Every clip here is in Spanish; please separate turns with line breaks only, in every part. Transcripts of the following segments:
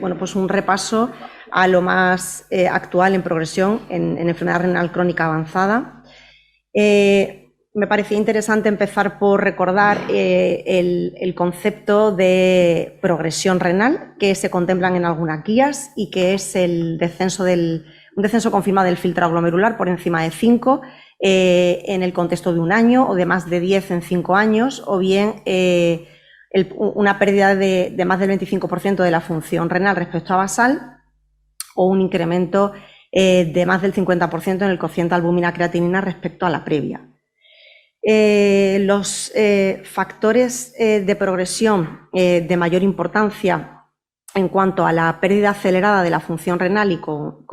Bueno, pues un repaso a lo más actual en progresión en enfermedad renal crónica avanzada. Me parecía interesante empezar por recordar el concepto de progresión renal que se contemplan en algunas guías y que es un descenso confirmado del filtrado glomerular por encima de 5 en el contexto de un año o de más de 10 en 5 años, o bien una pérdida de más del 25% de la función renal respecto a basal, o un incremento de más del 50% en el cociente albúmina-creatinina respecto a la previa. Los factores de progresión de mayor importancia en cuanto a la pérdida acelerada de la función renal y con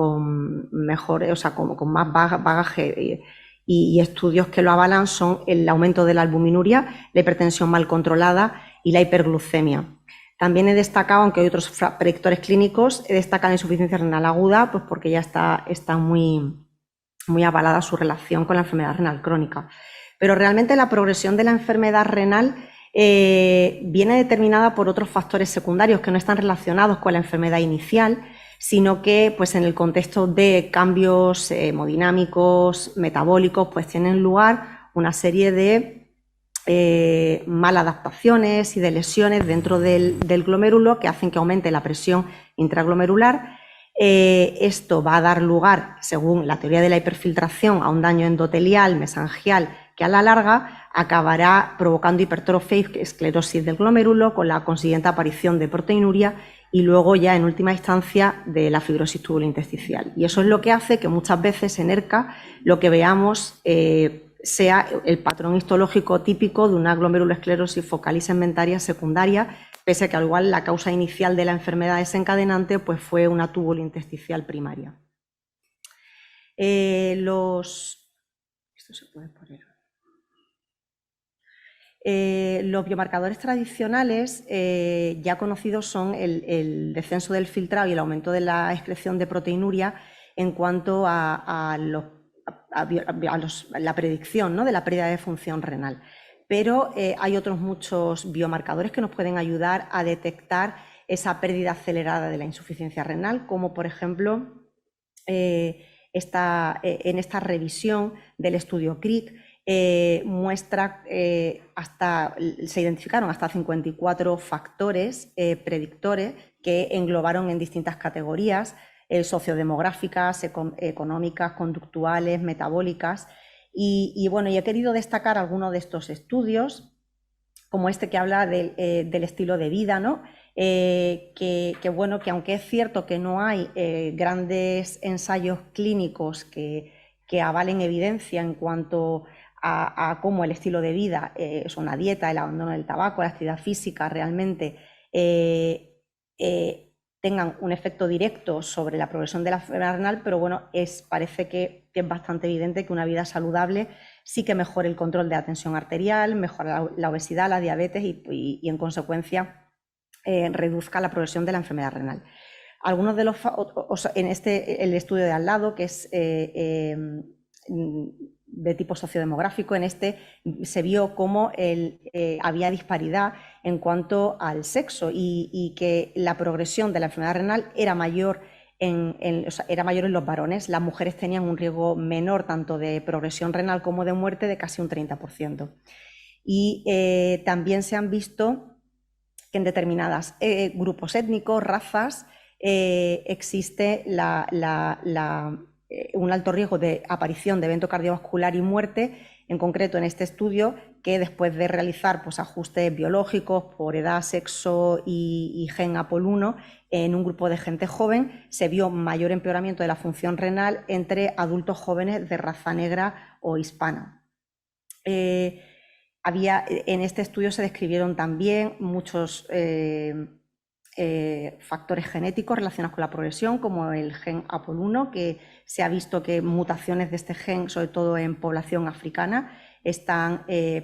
más bagaje y estudios que lo avalan son el aumento de la albuminuria, la hipertensión mal controlada y la hiperglucemia. También he destacado, aunque hay otros predictores clínicos, he destacado la insuficiencia renal aguda, pues porque ya está muy avalada su relación con la enfermedad renal crónica. Pero realmente la progresión de la enfermedad renal viene determinada por otros factores secundarios que no están relacionados con la enfermedad inicial, sino que pues, en el contexto de cambios hemodinámicos, metabólicos, pues tienen lugar una serie de maladaptaciones y de lesiones dentro del glomérulo que hacen que aumente la presión intraglomerular. Esto va a dar lugar, según la teoría de la hiperfiltración, a un daño endotelial, mesangial, que a la larga acabará provocando hipertrofia y esclerosis del glomérulo con la consiguiente aparición de proteinuria y luego ya en última instancia de la fibrosis tubulointersticial. Y eso es lo que hace que muchas veces en ERCA lo que veamos sea el patrón histológico típico de una glomerulosclerosis focal y segmentaria secundaria, pese a que al igual la causa inicial de la enfermedad desencadenante pues fue una tubulointersticial primaria. Esto se puede poner. Los biomarcadores tradicionales ya conocidos son el descenso del filtrado y el aumento de la excreción de proteinuria en cuanto a la predicción, ¿no?, de la pérdida de función renal. Pero hay otros muchos biomarcadores que nos pueden ayudar a detectar esa pérdida acelerada de la insuficiencia renal, como por ejemplo en esta revisión del estudio CRIC muestra se identificaron hasta 54 factores predictores que englobaron en distintas categorías sociodemográficas, económicas, conductuales, metabólicas. Y bueno, he querido destacar algunos de estos estudios, como este que habla del estilo de vida, ¿no? Bueno, que aunque es cierto que no hay grandes ensayos clínicos que avalen evidencia en cuanto a cómo el estilo de vida, es una dieta, el abandono del tabaco, la actividad física, realmente tengan un efecto directo sobre la progresión de la enfermedad renal, pero bueno, parece que es bastante evidente que una vida saludable sí que mejora el control de la tensión arterial, mejora la obesidad, la diabetes y en consecuencia reduzca la progresión de la enfermedad renal. Algunos de los en el estudio de al lado, que es de tipo sociodemográfico, en este se vio cómo había disparidad en cuanto al sexo y que la progresión de la enfermedad renal era mayor era mayor en los varones. Las mujeres tenían un riesgo menor tanto de progresión renal como de muerte de casi un 30%. Y también se han visto que en determinados grupos étnicos, razas, existe un alto riesgo de aparición de evento cardiovascular y muerte, en concreto en este estudio, que después de realizar pues, ajustes biológicos por edad, sexo y gen APOL1 en un grupo de gente joven, se vio mayor empeoramiento de la función renal entre adultos jóvenes de raza negra o hispana. En este estudio se describieron también muchos factores genéticos relacionados con la progresión, como el gen APOL1, que se ha visto que mutaciones de este gen, sobre todo en población africana,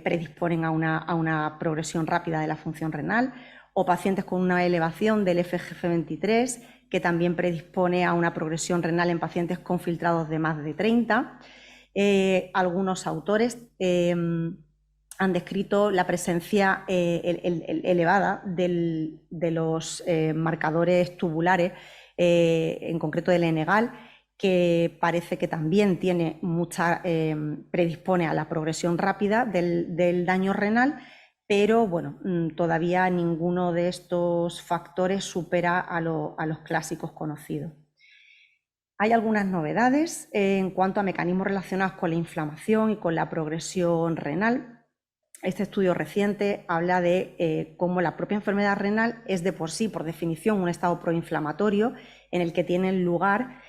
predisponen a una progresión rápida de la función renal, o pacientes con una elevación del FGF23, que también predispone a una progresión renal en pacientes con filtrados de más de 30. Algunos autores han descrito la presencia elevada de los marcadores tubulares, en concreto del N-gal, que parece que también tiene predispone a la progresión rápida del daño renal, pero bueno, todavía ninguno de estos factores supera a los clásicos conocidos. Hay algunas novedades en cuanto a mecanismos relacionados con la inflamación y con la progresión renal. Este estudio reciente habla de cómo la propia enfermedad renal es de por sí, por definición, un estado proinflamatorio en el que tienen lugar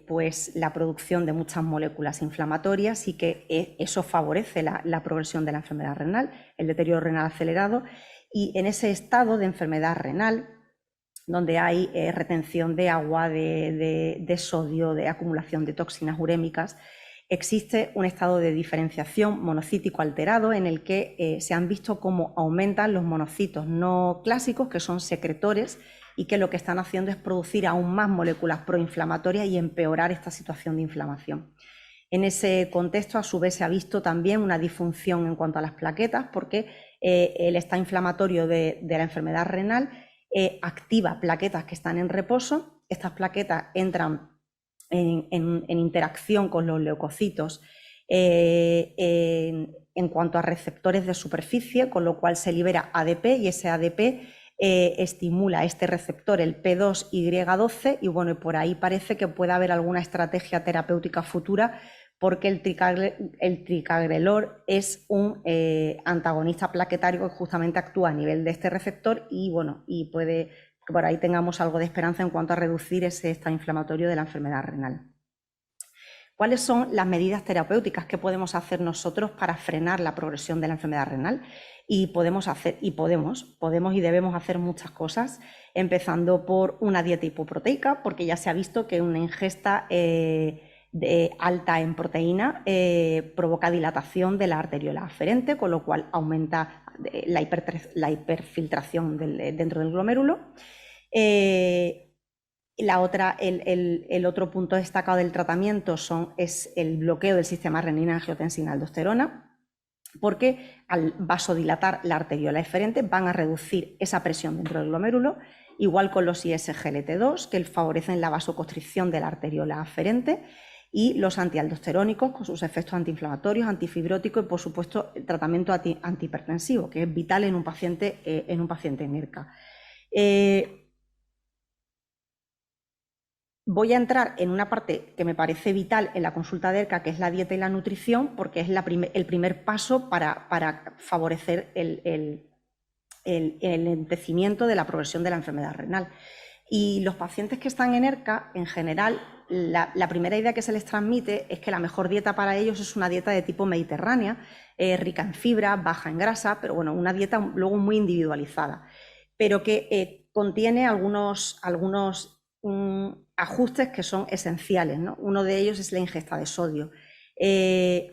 pues la producción de muchas moléculas inflamatorias y que eso favorece la progresión de la enfermedad renal, el deterioro renal acelerado. Y en ese estado de enfermedad renal, donde hay retención de agua, de sodio, de acumulación de toxinas urémicas, existe un estado de diferenciación monocítico alterado en el que se han visto cómo aumentan los monocitos no clásicos, que son secretores, y que lo que están haciendo es producir aún más moléculas proinflamatorias y empeorar esta situación de inflamación. En ese contexto, a su vez, se ha visto también una disfunción en cuanto a las plaquetas, porque el estado inflamatorio de la enfermedad renal activa plaquetas que están en reposo. Estas plaquetas entran en interacción con los leucocitos en cuanto a receptores de superficie, con lo cual se libera ADP y ese ADP estimula este receptor, el P2Y12, y bueno, por ahí parece que puede haber alguna estrategia terapéutica futura, porque el tricagrelor es un antagonista plaquetario que justamente actúa a nivel de este receptor y bueno, y puede que por ahí tengamos algo de esperanza en cuanto a reducir ese estado inflamatorio de la enfermedad renal. ¿Cuáles son las medidas terapéuticas que podemos hacer nosotros para frenar la progresión de la enfermedad renal? Y podemos y debemos hacer muchas cosas, empezando por una dieta hipoproteica, porque ya se ha visto que una ingesta alta en proteína provoca dilatación de la arteriola aferente, con lo cual aumenta la hiperfiltración dentro del glomérulo. El otro punto destacado del tratamiento es el bloqueo del sistema renina-angiotensina-aldosterona, porque al vasodilatar la arteriola eferente van a reducir esa presión dentro del glomérulo, igual con los ISGLT2, que favorecen la vasoconstricción de la arteriola aferente, y los antialdosterónicos con sus efectos antiinflamatorios, antifibróticos y, por supuesto, el tratamiento antihipertensivo, que es vital en un paciente en ERCA. Voy a entrar en una parte que me parece vital en la consulta de ERCA, que es la dieta y la nutrición, porque es el primer paso para favorecer el enlentecimiento de la progresión de la enfermedad renal. Y los pacientes que están en ERCA, en general, la primera idea que se les transmite es que la mejor dieta para ellos es una dieta de tipo mediterránea, rica en fibra, baja en grasa, pero bueno, una dieta luego muy individualizada, pero que contiene algunos ajustes que son esenciales, ¿no? Uno de ellos es la ingesta de sodio.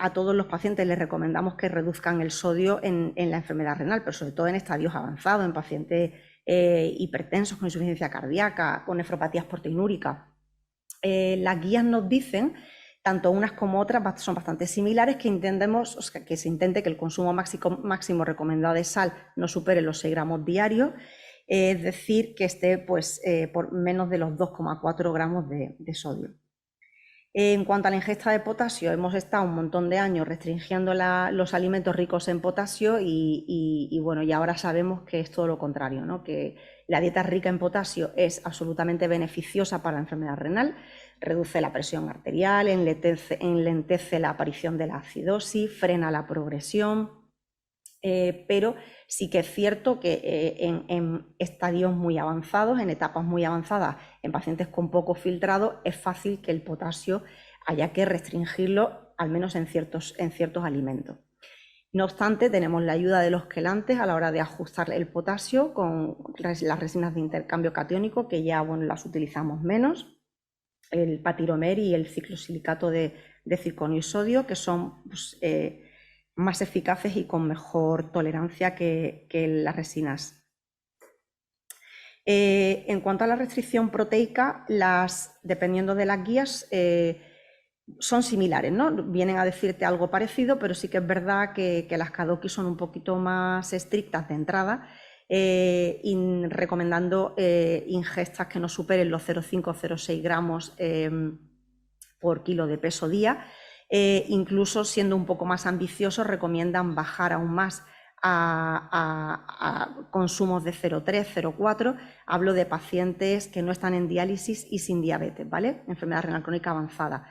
A todos los pacientes les recomendamos que reduzcan el sodio en la enfermedad renal, pero sobre todo en estadios avanzados, en pacientes hipertensos con insuficiencia cardíaca, con nefropatías proteinúricas. Las guías nos dicen, tanto unas como otras son bastante similares, que se intente que el consumo máximo recomendado de sal no supere los 6 gramos diarios, es decir, que esté pues, por menos de los 2,4 gramos de sodio. En cuanto a la ingesta de potasio, hemos estado un montón de años restringiendo los alimentos ricos en potasio y bueno, y ahora sabemos que es todo lo contrario, ¿no? Que la dieta rica en potasio es absolutamente beneficiosa para la enfermedad renal, reduce la presión arterial, enlentece la aparición de la acidosis, frena la progresión. Pero sí que es cierto que en estadios muy avanzados, en etapas muy avanzadas, en pacientes con poco filtrado, es fácil que el potasio haya que restringirlo, al menos en ciertos alimentos. No obstante, tenemos la ayuda de los quelantes a la hora de ajustar el potasio con las resinas de intercambio catiónico, que ya bueno, las utilizamos menos, el patiromer y el ciclosilicato de circonio y sodio, que son pues, más eficaces y con mejor tolerancia que las resinas. En cuanto a la restricción proteica, dependiendo de las guías, son similares, ¿no? Vienen a decirte algo parecido, pero sí que es verdad que las Kadoki son un poquito más estrictas de entrada, recomendando ingestas que no superen los 0,5-0,6 gramos por kilo de peso día. Incluso siendo un poco más ambiciosos, recomiendan bajar aún más a consumos de 0,3, 0,4. Hablo de pacientes que no están en diálisis y sin diabetes, ¿vale? Enfermedad renal crónica avanzada.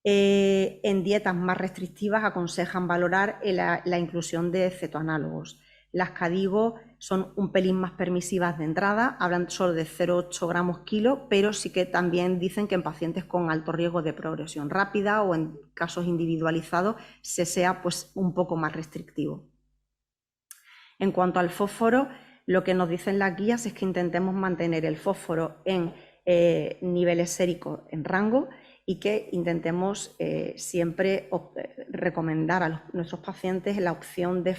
En dietas más restrictivas aconsejan valorar la inclusión de cetoanálogos. Las KDIGO son un pelín más permisivas de entrada, hablan solo de 0,8 gramos kilo, pero sí que también dicen que en pacientes con alto riesgo de progresión rápida o en casos individualizados se sea pues un poco más restrictivo. En cuanto al fósforo, lo que nos dicen las guías es que intentemos mantener el fósforo en niveles séricos en rango y que intentemos siempre recomendar a nuestros pacientes la opción de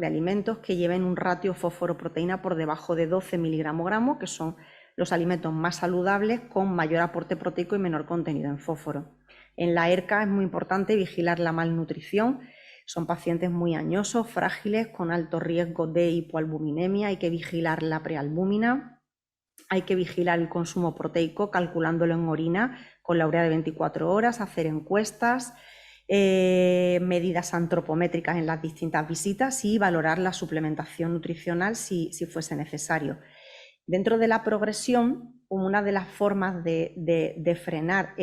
alimentos que lleven un ratio fósforo-proteína por debajo de 12 miligramos, que son los alimentos más saludables con mayor aporte proteico y menor contenido en fósforo. En la ERCA es muy importante vigilar la malnutrición. Son pacientes muy añosos, frágiles, con alto riesgo de hipoalbuminemia. Hay que vigilar la prealbúmina. Hay que vigilar el consumo proteico calculándolo en orina con la urea de 24 horas, hacer encuestas, medidas antropométricas en las distintas visitas y valorar la suplementación nutricional si fuese necesario. Dentro de la progresión, una de las formas de frenar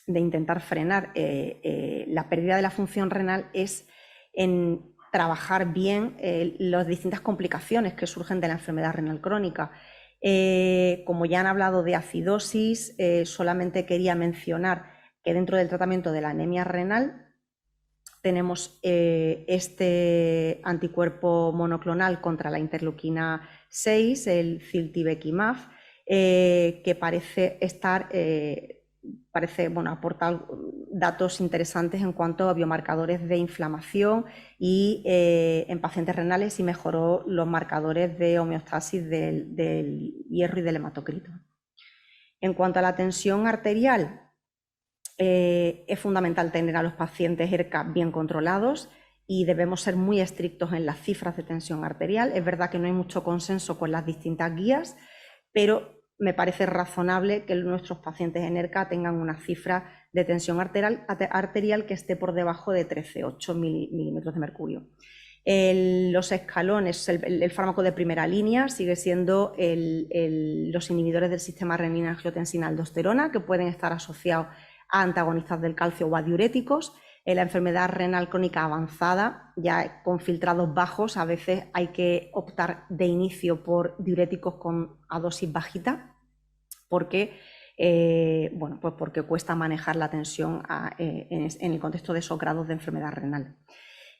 de intentar frenar la pérdida de la función renal es en trabajar bien las distintas complicaciones que surgen de la enfermedad renal crónica. Como ya han hablado de acidosis, solamente quería mencionar que dentro del tratamiento de la anemia renal tenemos este anticuerpo monoclonal contra la interleuquina 6, el ziltivekimab, que parece estar... aportar datos interesantes en cuanto a biomarcadores de inflamación y en pacientes renales y mejoró los marcadores de homeostasis del hierro y del hematocrito. En cuanto a la tensión arterial, es fundamental tener a los pacientes ERCA bien controlados y debemos ser muy estrictos en las cifras de tensión arterial. Es verdad que no hay mucho consenso con las distintas guías, pero me parece razonable que nuestros pacientes en ERCA tengan una cifra de tensión arterial que esté por debajo de 13,8 milímetros de mercurio. Los escalones, el fármaco de primera línea sigue siendo los inhibidores del sistema renina-angiotensina-aldosterona, que pueden estar asociados a antagonistas del calcio o a diuréticos. En la enfermedad renal crónica avanzada, ya con filtrados bajos, a veces hay que optar de inicio por diuréticos a dosis bajita, porque, porque cuesta manejar la tensión en el contexto de esos grados de enfermedad renal.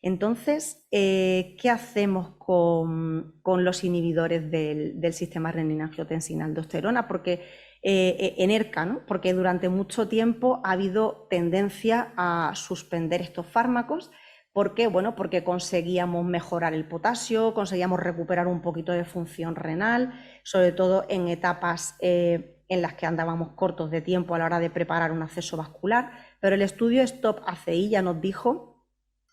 Entonces, ¿qué hacemos con los inhibidores del sistema renina-angiotensina-aldosterona? Porque en ERCA, ¿no? Porque durante mucho tiempo ha habido tendencia a suspender estos fármacos. ¿Por qué? Bueno, porque conseguíamos mejorar el potasio, conseguíamos recuperar un poquito de función renal, sobre todo en etapas en las que andábamos cortos de tiempo a la hora de preparar un acceso vascular. Pero el estudio STOP-ACI ya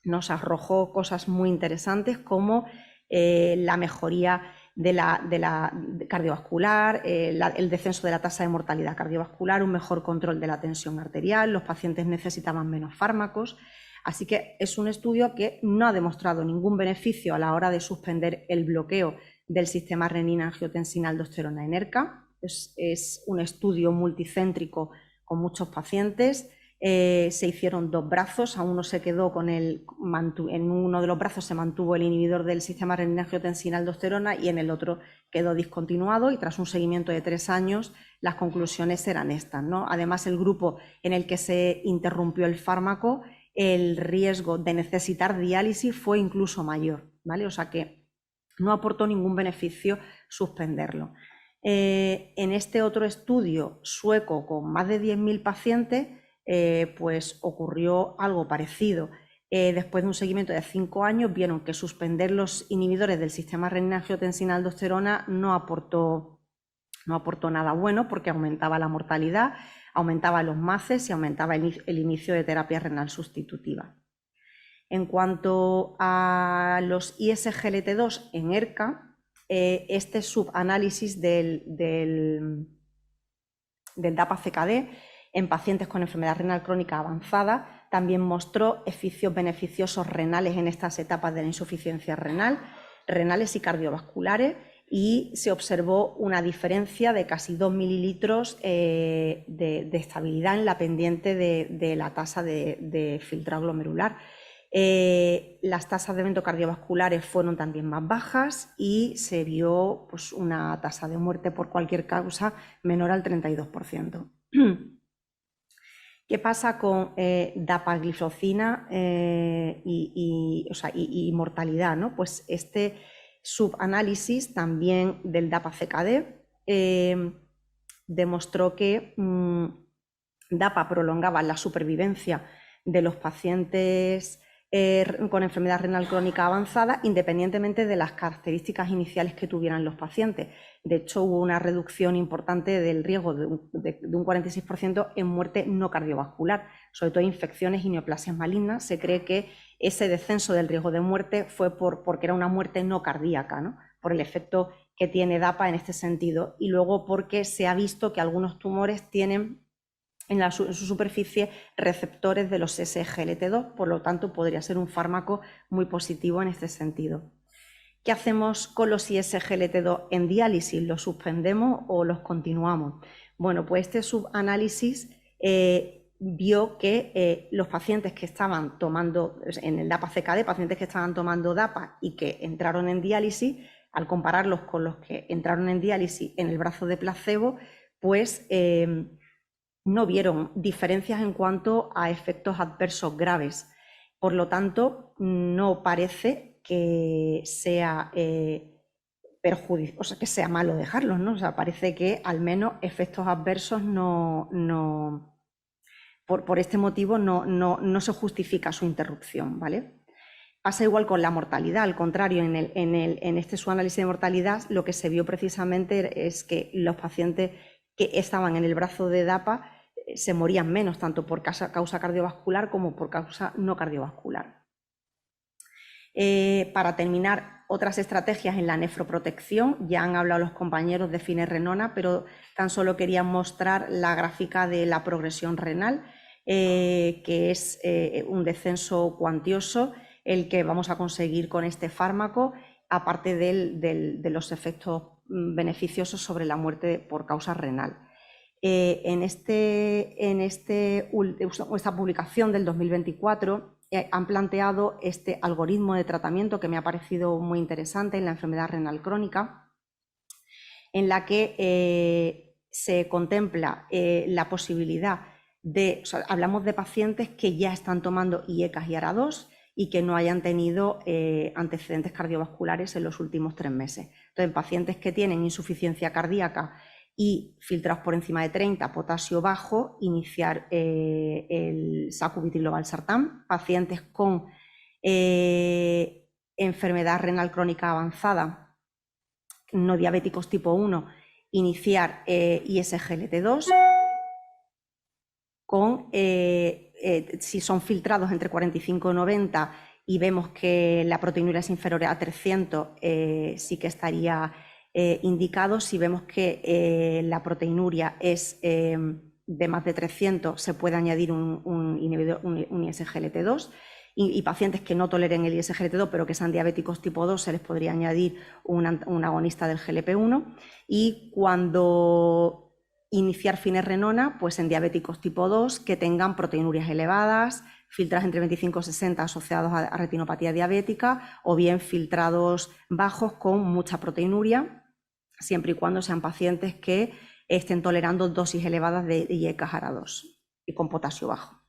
nos arrojó cosas muy interesantes como la mejoría de la cardiovascular, el descenso de la tasa de mortalidad cardiovascular, un mejor control de la tensión arterial, los pacientes necesitaban menos fármacos. Así que es un estudio que no ha demostrado ningún beneficio a la hora de suspender el bloqueo del sistema renina-angiotensina-aldosterona en ERCA. Es un estudio multicéntrico con muchos pacientes. Se hicieron 2 brazos, a uno se quedó en uno de los brazos se mantuvo el inhibidor del sistema renina-angiotensina-aldosterona y en el otro quedó discontinuado, y tras un seguimiento de 3 años las conclusiones eran estas, ¿no? Además, el grupo en el que se interrumpió el fármaco, el riesgo de necesitar diálisis fue incluso mayor, ¿vale? O sea que no aportó ningún beneficio suspenderlo. En este otro estudio sueco con más de 10.000 pacientes, pues ocurrió algo parecido. Después de un seguimiento de 5 años, vieron que suspender los inhibidores del sistema renina-angiotensina-aldosterona no aportó nada bueno, porque aumentaba la mortalidad, aumentaba los MACES y aumentaba el inicio de terapia renal sustitutiva. En cuanto a los ISGLT2 en ERCA, este subanálisis del DAPA-CKD en pacientes con enfermedad renal crónica avanzada también mostró efectos beneficiosos renales en estas etapas de la insuficiencia renal, renales y cardiovasculares, y se observó una diferencia de casi 2 mililitros de estabilidad en la pendiente de la tasa de filtrado glomerular. Las tasas de eventos cardiovasculares fueron también más bajas y se vio pues, una tasa de muerte por cualquier causa menor al 32%. ¿Qué pasa con dapagliflozina y mortalidad, ¿no? Pues este subanálisis también del DAPA-CKD demostró que DAPA prolongaba la supervivencia de los pacientes con enfermedad renal crónica avanzada, independientemente de las características iniciales que tuvieran los pacientes. De hecho, hubo una reducción importante del riesgo de un 46% en muerte no cardiovascular, sobre todo infecciones y neoplasias malignas. Se cree que ese descenso del riesgo de muerte fue porque era una muerte no cardíaca, ¿no? Por el efecto que tiene DAPA en este sentido, y luego porque se ha visto que algunos tumores tienen en su superficie receptores de los SGLT2, por lo tanto podría ser un fármaco muy positivo en este sentido. ¿Qué hacemos con los ISGLT2 en diálisis? ¿Los suspendemos o los continuamos? Bueno, pues este subanálisis vio que los pacientes que estaban tomando, en el DAPA-CKD, pacientes que estaban tomando DAPA y que entraron en diálisis, al compararlos con los que entraron en diálisis en el brazo de placebo, pues no vieron diferencias en cuanto a efectos adversos graves. Por lo tanto, no parece que sea que sea malo dejarlos, ¿no? O sea, parece que al menos efectos adversos por este motivo no se justifica su interrupción, ¿vale? Pasa igual con la mortalidad, al contrario, en este subanálisis de mortalidad lo que se vio precisamente es que los pacientes que estaban en el brazo de DAPA se morían menos, tanto por causa cardiovascular como por causa no cardiovascular. Para terminar, otras estrategias en la nefroprotección, ya han hablado los compañeros de finerenona, pero tan solo quería mostrar la gráfica de la progresión renal, que es un descenso cuantioso el que vamos a conseguir con este fármaco, aparte de los efectos beneficiosos sobre la muerte por causa renal. Esta publicación del 2024 han planteado este algoritmo de tratamiento que me ha parecido muy interesante en la enfermedad renal crónica, en la que se contempla la posibilidad de, hablamos de pacientes que ya están tomando IECAS y ARA2 y que no hayan tenido antecedentes cardiovasculares en los últimos 3 meses. Entonces, en pacientes que tienen insuficiencia cardíaca y filtrados por encima de 30, potasio bajo, iniciar el sacubitril/valsartán. Pacientes con enfermedad renal crónica avanzada, no diabéticos tipo 1, iniciar ISGLT2. Si son filtrados entre 45 y 90 y vemos que la proteinuria es inferior a 300, sí que estaría indicado. Si vemos que la proteinuria es de más de 300, se puede añadir un ISGLT2, y pacientes que no toleren el ISGLT2 pero que sean diabéticos tipo 2, se les podría añadir un agonista del GLP-1. Y cuando iniciar finerenona, pues en diabéticos tipo 2 que tengan proteinurias elevadas, filtrados entre 25 y 60 asociados a retinopatía diabética, o bien filtrados bajos con mucha proteinuria, siempre y cuando sean pacientes que estén tolerando dosis elevadas de IECAS ARA2 y con potasio bajo.